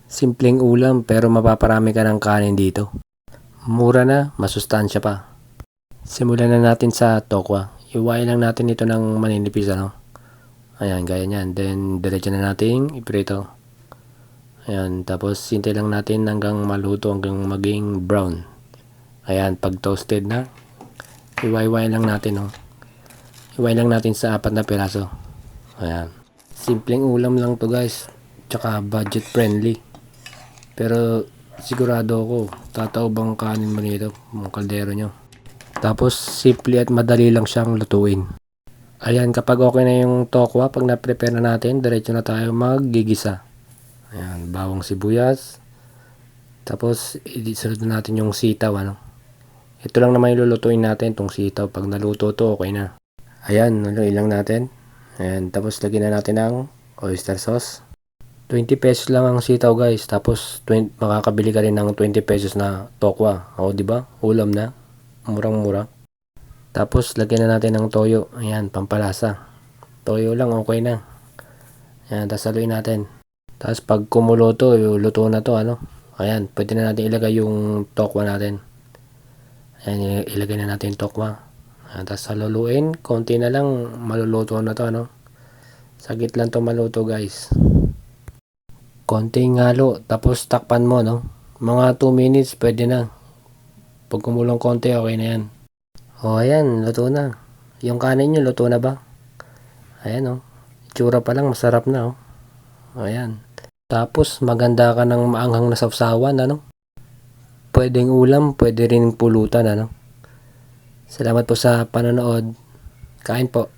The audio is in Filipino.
Simpleng ulam pero mapaparami ka ng kanin dito. Mura na, masustansya pa. Simulan na natin sa tokwa. Iwain lang natin ito ng maninipis Ayan, gaya niyan. Then diretso na natin iprito. Ayan, tapos hintay lang natin hanggang maluto, hanggang maging brown. Ayan, pag toasted na, iwain lang natin Iwain lang natin sa 4 na piraso. Ayan. Simpleng ulam lang to guys. Tsaka budget friendly. Pero sigurado ako, tataob ang kanin mo nito, yung kaldero nyo. Tapos simple at madali lang siyang lutuin. Ayan, kapag okay na yung tokwa, pag na-prepare na natin, diretso na tayo maggigisa. Ayan, bawang sibuyas. Tapos isunod na natin yung sitaw. Ito lang naman yung lulutuin natin, tong sitaw. Pag naluto to, okay na. Ayan, haluin lang natin. Ayan, tapos lagyan na natin ng oyster sauce. 20 pesos lang ang sitaw guys. Tapos makakabili ka rin ng 20 pesos na tokwa. O di ba? Ulam na. Murang-mura. Tapos lagyan na natin ng toyo. Ayan, pampalasa. Toyo lang, okay na. Ayan, tapos haluin natin. Tapos pag kumulo to, luto na to Ayan, pwede na natin ilagay yung tokwa natin. Ayan, ilagay na natin yung tokwa. Ayan, tapos haluluin. Konti na lang, maluluto na to Saglit lang to maluto guys. Konting halo, tapos takpan mo Mga 2 minutes pwede na. Pag kumulong konti, okay na yan. O ayan, luto na. Yung kanin nyo, luto na ba? Ayan itsura pa lang, masarap na Ayan. Tapos maganda ka ng maanghang na sawsawan Pwedeng ulam, pwede rin pulutan Salamat po sa panonood. Kain po.